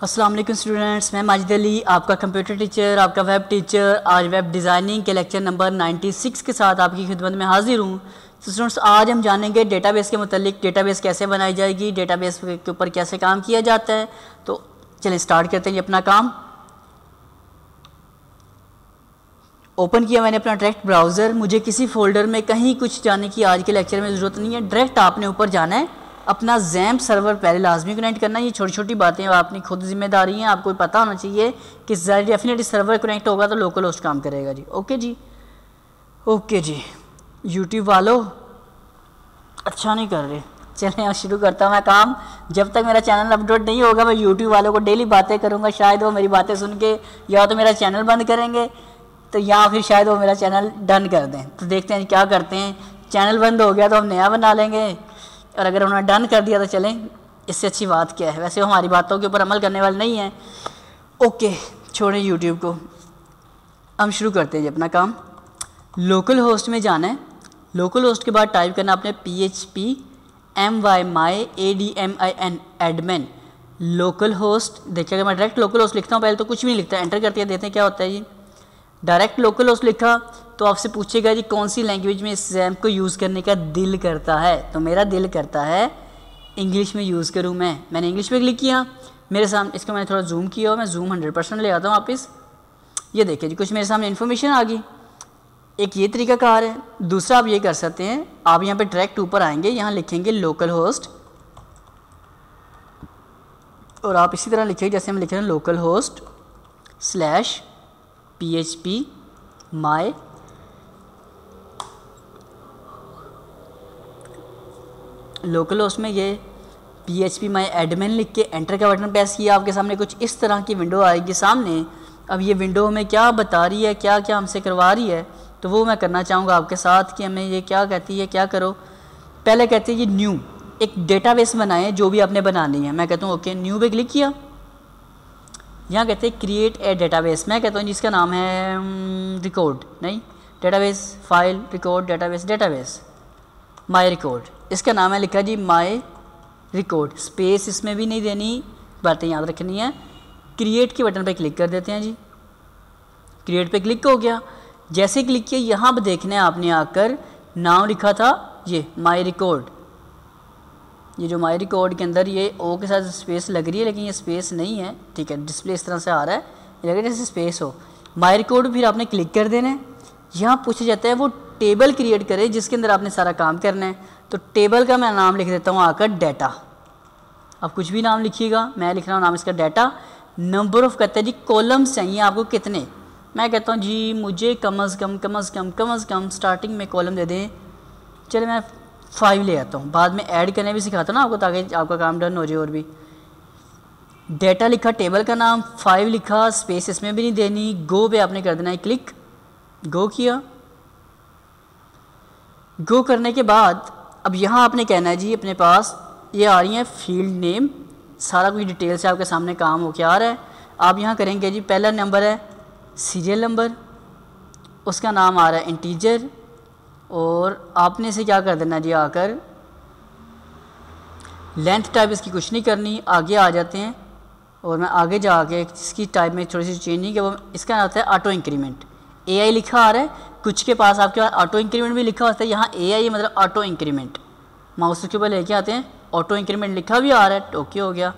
अस्सलाम वालेकुम स्टूडेंट्स, मैं माजिद अली आपका कंप्यूटर टीचर, आपका वेब टीचर। आज वेब डिज़ाइनिंग के लेक्चर नंबर 96 के साथ आपकी खिदमत में हाजिर हूँ। तो स्टूडेंट्स, आज हम जानेंगे डेटाबेस के मुतालिक, डेटाबेस कैसे बनाई जाएगी, डेटाबेस के ऊपर कैसे काम किया जाता है। तो चलिए स्टार्ट करते हैं अपना काम। ओपन किया मैंने अपना डायरेक्ट ब्राउज़र। मुझे किसी फोल्डर में कहीं कुछ जाने की आज के लेक्चर में ज़रूरत नहीं है। डायरेक्ट आपने ऊपर जाना है, अपना जैम्प सर्वर पहले लाजमी कनेक्ट करना है। ये छोटी छोटी बातें आपकी खुद जिम्मेदारी हैं, आपको पता होना चाहिए कि डेफिनेटली सर्वर कनेक्ट होगा तो लोकल होस्ट काम करेगा जी। ओके जी, ओके जी। यूट्यूब वालों अच्छा नहीं कर रहे, चलें शुरू करता हूँ मैं काम। जब तक मेरा चैनल अपडेट नहीं होगा मैं यूट्यूब वालों को डेली बातें करूँगा। शायद वो मेरी बातें सुन के या तो मेरा चैनल बंद करेंगे तो या फिर शायद वो मेरा चैनल डन कर दें। तो देखते हैं क्या करते हैं। चैनल बंद हो गया तो हम नया बना लेंगे, और अगर उन्होंने डन कर दिया तो चलें, इससे अच्छी बात क्या है। वैसे वो हमारी बातों के ऊपर अमल करने वाले नहीं हैं। ओके, छोड़ें यूट्यूब को, हम शुरू करते हैं जी अपना काम। लोकल होस्ट में जाना है। लोकल होस्ट के बाद टाइप करना आपने PHP MYADMIN admin local host. देखिए अगर मैं डायरेक्ट लोकल होस्ट लिखता हूँ पहले तो कुछ भी नहीं लिखता, एंटर करके देते हैं क्या होता है जी। डायरेक्ट लोकल होस्ट लिखा तो आपसे पूछेगा जी कौन सी लैंग्वेज में इस जैम्प को यूज़ करने का दिल करता है। तो मेरा दिल करता है इंग्लिश में यूज़ करूँ मैंने इंग्लिश में क्लिक किया। मेरे सामने इसको मैंने थोड़ा जूम किया और मैं जूम 100% ले आता हूँ वापस। ये देखिए जी कुछ मेरे सामने इन्फॉर्मेशन आ गई। एक ये तरीकाकार है। दूसरा आप ये कर सकते हैं, आप यहाँ पे डायरेक्ट ऊपर आएंगे, यहाँ लिखेंगे लोकल होस्ट, और आप इसी तरह लिखेंगे जैसे हम लिख रहे हैं local host /PHP my local host में ये PHP my एडमिन लिख के एंटर का बटन प्रेस किया। आपके सामने कुछ इस तरह की विंडो आएगी सामने। अब ये विंडो हमें क्या बता रही है, क्या क्या हमसे करवा रही है, तो वो मैं करना चाहूँगा आपके साथ कि हमें ये क्या कहती है, क्या करो। पहले कहती है ये न्यू, एक डेटाबेस बनाएं जो भी आपने बनानी है। मैं कहता हूँ ओके, न्यू पे क्लिक किया। यहाँ कहते हैं क्रिएट ए डेटाबेस। मैं कहता हूँ जिसका नाम है रिकॉर्ड, नहीं database, file record database my record, इसका नाम है लिखा जी माई रिकॉर्ड। स्पेस इसमें भी नहीं देनी, बातें याद रखनी है। क्रिएट के बटन पे क्लिक कर देते हैं जी। क्रिएट पे क्लिक हो गया। जैसे क्लिक किया यहाँ पर देखना है आपने आकर नाम लिखा था ये माई रिकॉर्ड। ये जो माई रिकॉर्ड के अंदर ये ओ के साथ स्पेस लग रही है, लेकिन ये स्पेस नहीं है, ठीक है। डिस्प्ले इस तरह से आ रहा है, ये लग रहा है जैसे स्पेस हो। माई रिकॉर्ड फिर आपने क्लिक कर देना है। यहाँ पूछा जाता है वो टेबल क्रिएट करे जिसके अंदर आपने सारा काम करना है। तो टेबल का मैं नाम लिख देता हूँ आकर डाटा। अब कुछ भी नाम लिखिएगा, मैं लिख रहा हूँ नाम इसका डाटा। नंबर ऑफ कहते हैं जी कॉलम्स चाहिए आपको कितने। मैं कहता हूँ जी मुझे कम अज़ कम स्टार्टिंग में कॉलम दे दें। चलिए मैं 5 ले आता हूँ, बाद में ऐड करने भी सिखाता हूँ ना आपको, ताकि आपका काम डन हो जाए। और भी डेटा लिखा, टेबल का नाम 5 लिखा, स्पेस इसमें भी नहीं देनी। गो पे आपने कर देना है क्लिक। गो किया। गो करने के बाद अब यहाँ आपने कहना है जी अपने पास ये आ रही है फील्ड नेम, सारा कुछ डिटेल से आपके सामने काम हो के आ रहा है। आप यहाँ करेंगे जी पहला नंबर है सीरियल नंबर, उसका नाम आ रहा है इंटीजर, और आपने इसे क्या कर देना जी आकर लेंथ टाइप इसकी कुछ नहीं करनी। आगे आ जाते हैं और मैं आगे जाके इसकी टाइप में थोड़ी सी चेंज नहीं किया। वो इसका नाम होता है ऑटो इंक्रीमेंट। AI लिखा आ रहा है, कुछ के पास आपके पास ऑटो इंक्रीमेंट भी लिखा होता है। यहाँ AI मतलब ऑटो इंक्रीमेंट, माउस के ऊपर लेके आते हैं, ऑटो इंक्रीमेंट लिखा भी आ रहा है। ओके हो गया।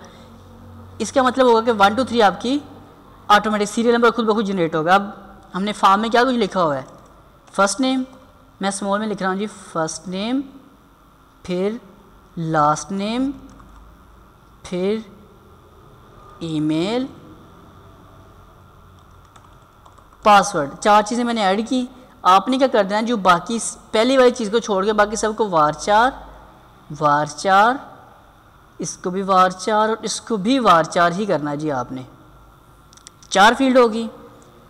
इसका मतलब होगा कि 1 2 3 आपकी ऑटोमेटिक सीरियल नंबर खुद ब खुद जनरेट होगा। अब हमने फॉर्म में क्या कुछ लिखा हुआ है, फर्स्ट नेम, मैं स्मॉल में लिख रहा हूँ जी फर्स्ट नेम, फिर लास्ट नेम, फिर ईमेल, पासवर्ड। 4 चीज़ें मैंने ऐड की। आपने क्या कर देना, जो बाकी पहली वाली चीज़ को छोड़ के बाकी सबको वार4 इसको भी वार4 और इसको भी वार4 ही करना जी आपने। 4 फील्ड होगी।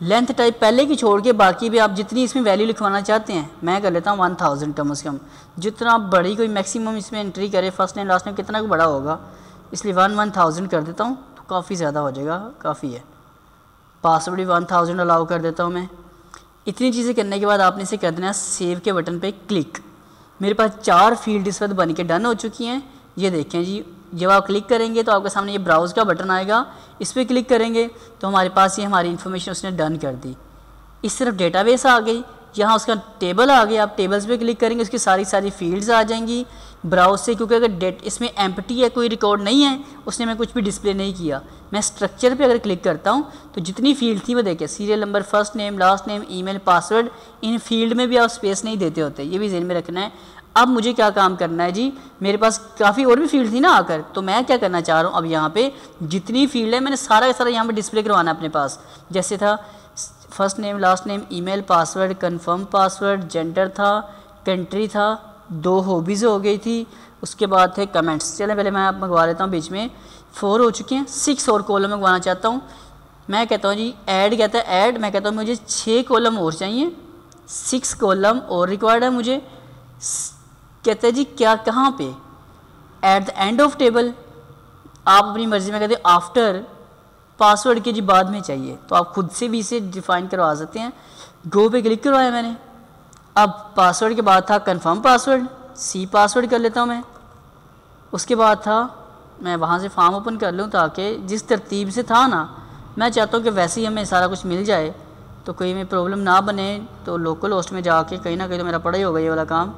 लेंथ टाइप पहले की छोड़ के बाकी भी आप जितनी इसमें वैल्यू लिखवाना चाहते हैं, मैं कर लेता हूँ 1000 कम से कम। जितना बड़ी कोई मैक्सिमम इसमें एंट्री करे, फर्स्ट नेम लास्ट नेम कितना बड़ा होगा, इसलिए 1000 कर देता हूँ तो काफ़ी ज़्यादा हो जाएगा, काफ़ी है। पासवर्ड भी 1000 अलाउ कर देता हूँ मैं। इतनी चीज़ें करने के बाद आपने इसे कर देना सेव के बटन पे क्लिक। मेरे पास 4 फील्ड इस वक्त बन के डन हो चुकी हैं। ये देखें जी, जब आप क्लिक करेंगे तो आपके सामने ये ब्राउज़ का बटन आएगा, इस पर क्लिक करेंगे तो हमारे पास ये हमारी इन्फॉर्मेशन उसने डन कर दी। इस तरफ डेटाबेस आ गई, यहाँ उसका टेबल आ गया, आप टेबल्स पे क्लिक करेंगे उसकी सारी फील्ड्स आ जाएंगी ब्राउज से, क्योंकि अगर इसमें एम्प्टी है, कोई रिकॉर्ड नहीं है, उसने मैं कुछ भी डिस्प्ले नहीं किया। मैं स्ट्रक्चर पे अगर क्लिक करता हूँ तो जितनी फील्ड थी वो देखिए, serial number, first name, last name, email, password, इन फील्ड में भी आप स्पेस नहीं देते होते, ये भी ज़हन में रखना है। अब मुझे क्या काम करना है जी, मेरे पास काफ़ी और भी फील्ड थी ना आकर, तो मैं क्या करना चाह रहा हूँ, अब यहाँ पे जितनी फील्ड है मैंने सारा का सारा यहाँ पे डिस्प्ले करवाना है अपने पास। जैसे था first name, last name, email, password, confirm password, gender था, कंट्री था, 2 हॉबीज़ हो गई थी, उसके बाद थे कमेंट्स। चलें पहले मैं आप मंगवा लेता हूँ, बीच में 4 हो चुके हैं, 6 और कॉलम मंगवाना चाहता हूँ। मैं कहता हूँ जी ऐड, कहता है ऐड, मैं कहता हूँ मुझे 6 कॉलम और चाहिए, 6 कॉलम और रिक्वायर्ड है मुझे। कहते हैं जी क्या, कहाँ पे, at the end of table, आप अपनी मर्ज़ी में कहते हैं आफ्टर पासवर्ड के जी बाद में चाहिए, तो आप खुद से भी इसे डिफ़ाइन करवा सकते हैं। गो पे क्लिक करवाया मैंने। अब पासवर्ड के बाद था कंफर्म पासवर्ड, सी पासवर्ड कर लेता हूँ मैं। उसके बाद था, मैं वहाँ से फॉर्म ओपन कर लूँ ताकि जिस तरतीब से था ना, मैं चाहता हूँ कि वैसे ही हमें सारा कुछ मिल जाए, तो कोई में प्रॉब्लम ना बने। तो लोकल होस्ट में जाके कहीं ना कहीं तो मेरा पड़ा ही होगा ये वाला काम।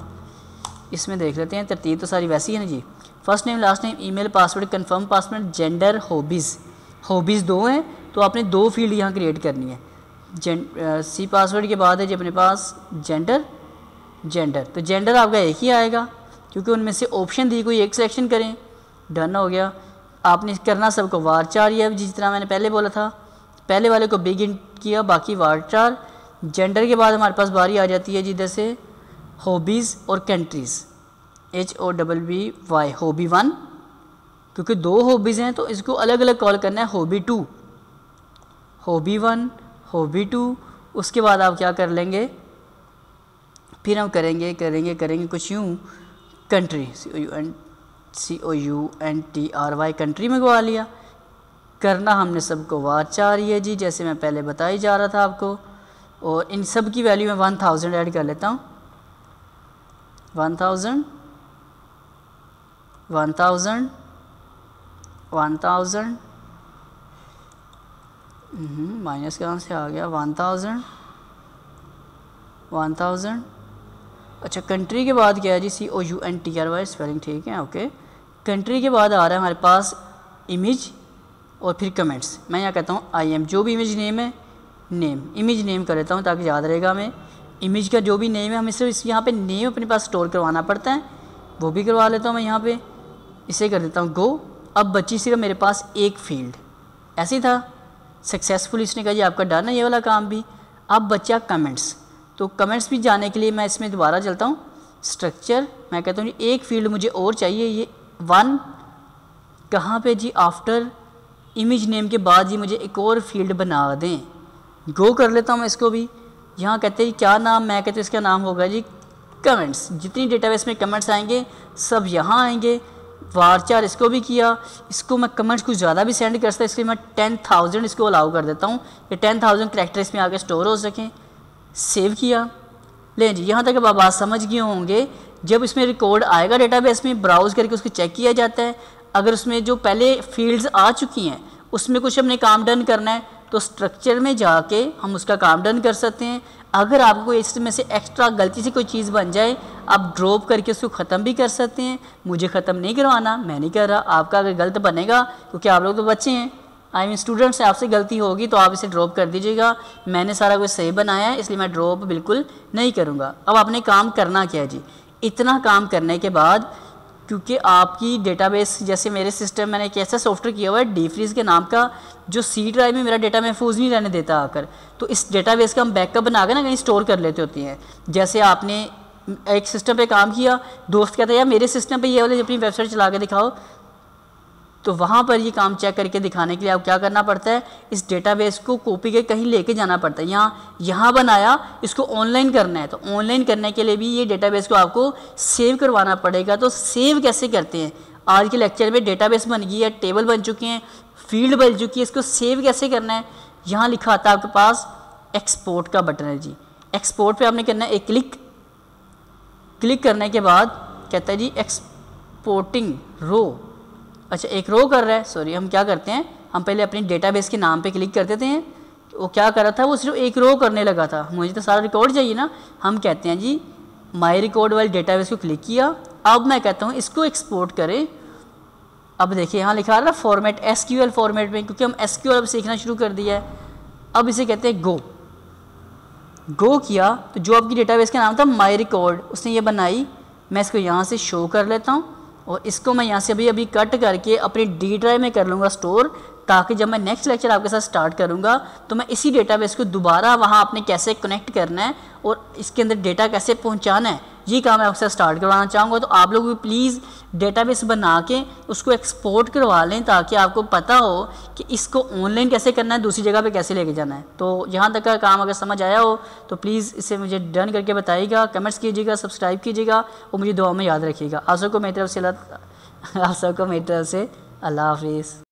इसमें देख लेते हैं, तरतीब तो सारी वैसी है ना जी। First name, last name, email, password, confirm password, gender, hobbies. Hobbies 2 हैं तो आपने 2 फील्ड यहाँ क्रिएट करनी है। सी पासवर्ड के बाद है जी अपने पास जेंडर, तो जेंडर आपका एक ही आएगा क्योंकि उनमें से ऑप्शन दी, कोई एक सिलेक्शन करें। डन हो गया। आपने करना सबको वार 4 ही है, जिस तरह मैंने पहले बोला था, पहले वाले को बिग इंट किया, बाकी वार 4। जेंडर के बाद हमारे पास बारी आ जाती है जी इधर से हॉबीज़ और कंट्रीज़, HOBBY, हॉबी 1, क्योंकि 2 हॉबीज़ हैं तो इसको अलग अलग कॉल करना है, हॉबी 2, हॉबी 1, हॉबी 2। उसके बाद आप क्या कर लेंगे, फिर हम करेंगे कुछ यूँ, कंट्री, COUNTRY, कंट्री में गवा लिया। करना हमने सबको वार 4 ही है जी, जैसे मैं पहले बताई जा रहा था आपको। और इन सब की वैल्यू में 1000 ऐड कर लेता हूँ, 1000, माइनस कहाँ से आ गया, 1000। अच्छा, कंट्री के बाद क्या है जी, COUNTRY, स्पेलिंग ठीक है, ओके। कंट्री के बाद आ रहा है हमारे पास इमेज और फिर कमेंट्स। मैं यहाँ कहता हूँ IM, जो भी इमेज नेम है, इमेज नेम कर लेता हूँ ताकि याद रहेगा हमें। इमेज का जो भी नेम है, हमें सिर्फ यहाँ पे नेम अपने पास स्टोर करवाना पड़ता है, वो भी करवा लेता हूँ मैं यहाँ पे। इसे कर देता हूँ गो। अब बची सिर्फ मेरे पास एक फील्ड, ऐसे ही था सक्सेसफुल, इसने कहा जी आपका डन है ये वाला काम भी। अब बचा कमेंट्स, तो कमेंट्स भी जाने के लिए मैं इसमें दोबारा चलता हूँ, स्ट्रक्चर, मैं कहता हूँ एक फील्ड मुझे और चाहिए, ये 1 कहाँ पे जी, आफ्टर इमेज नेम के बाद जी मुझे एक और फील्ड बना दें। गो कर लेता हूँ मैं इसको भी। यहाँ कहते हैं क्या नाम, मैं कहते हैं इसका नाम होगा जी कमेंट्स। जितनी डेटाबेस में कमेंट्स आएंगे सब यहाँ आएंगे। वार 4 इसको भी किया, इसको मैं कमेंट्स कुछ ज़्यादा भी सेंड कर सकता, इसलिए मैं 10,000 इसको अलाउ कर देता हूँ, ये 10,000 करैक्टर इसमें आगे स्टोर हो सकें। सेव किया। लें जी, यहाँ तक अब आप बात समझ गए होंगे। जब इसमें रिकॉर्ड आएगा डेटाबेस में, ब्राउज़ करके उसको चेक किया जाता है। अगर उसमें जो पहले फील्ड्स आ चुकी हैं उसमें कुछ हमने काम डन करना है तो स्ट्रक्चर में जाके हम उसका काम डन कर सकते हैं। अगर आपको इसमें से एक्स्ट्रा गलती से कोई चीज़ बन जाए, आप ड्रॉप करके उसको ख़त्म भी कर सकते हैं। मुझे ख़त्म नहीं करवाना, मैं नहीं कर रहा, आपका अगर गलत बनेगा, क्योंकि आप लोग तो बच्चे हैं, आई मीन स्टूडेंट से, आपसे गलती होगी तो आप इसे ड्रॉप कर दीजिएगा। मैंने सारा कुछ सही बनाया है इसलिए मैं ड्रॉप बिल्कुल नहीं करूँगा। अब आपने काम करना क्या है जी, इतना काम करने के बाद, क्योंकि आपकी डेटाबेस, जैसे मेरे सिस्टम, मैंने एक ऐसा सॉफ्टवेयर किया हुआ है डीफ्रीज के नाम का, जो C ड्राइव में मेरा डेटा महफूज नहीं रहने देता आकर, तो इस डेटाबेस का हम बैकअप बना के ना कहीं स्टोर कर लेते होती हैं। जैसे आपने एक सिस्टम पे काम किया, दोस्त कहता है यार मेरे सिस्टम पे ये वाले अपनी वेबसाइट चला के दिखाओ, तो वहाँ पर ये काम चेक करके दिखाने के लिए आप क्या करना पड़ता है, इस डेटाबेस को कॉपी के कहीं लेके जाना पड़ता है। यहाँ बनाया, इसको ऑनलाइन करना है, तो ऑनलाइन करने के लिए भी ये डेटाबेस को आपको सेव करवाना पड़ेगा। तो सेव कैसे करते हैं, आज के लेक्चर में डेटाबेस बन गई है, टेबल बन चुके हैं, फील्ड बन चुकी है, इसको सेव कैसे करना है। यहाँ लिखा आता है आपके पास एक्सपोर्ट का बटन है जी। एक्सपोर्ट पर आपने करना है एक क्लिक करने के बाद कहता है जी एक्सपोर्टिंग रो, अच्छा एक रो कर रहा है, सॉरी हम क्या करते हैं, हम पहले अपनी डेटाबेस के नाम पे क्लिक कर देते हैं। वो क्या कर रहा था, वो सिर्फ एक रो करने लगा था, मुझे तो सारा रिकॉर्ड चाहिए ना। हम कहते हैं जी माई रिकॉर्ड वाली डेटाबेस को क्लिक किया। अब मैं कहता हूँ इसको एक्सपोर्ट करें। अब देखिए यहाँ लिखा रहा है फॉर्मेट SQL फॉर्मेट में, क्योंकि हम SQL अब सीखना शुरू कर दिया है। अब इसे कहते हैं गो किया तो जो आपकी डेटाबेस का नाम था माई रिकॉर्ड, उसने ये बनाई। मैं इसको यहाँ से शो कर लेता हूँ और इसको मैं यहाँ से अभी कट करके अपनी D ड्राइव में कर लूँगा स्टोर, ताकि जब मैं नेक्स्ट लेक्चर आपके साथ स्टार्ट करूँगा तो मैं इसी डेटाबेस को दोबारा वहाँ आपने कैसे कनेक्ट करना है और इसके अंदर डेटा कैसे पहुँचाना है, ये काम मैं आपके साथ स्टार्ट करवाना चाहूँगा। तो आप लोग भी प्लीज़ डेटाबेस बना के उसको एक्सपोर्ट करवा लें, ताकि आपको पता हो कि इसको ऑनलाइन कैसे करना है, दूसरी जगह पे कैसे लेके जाना है। तो यहाँ तक का काम अगर समझ आया हो तो प्लीज़ इसे मुझे डन करके बताइएगा, कमेंट्स कीजिएगा, सब्सक्राइब कीजिएगा और मुझे दुआ में याद रखिएगा। आप सबको मेरी तरफ से अल्लाह हाफिज़।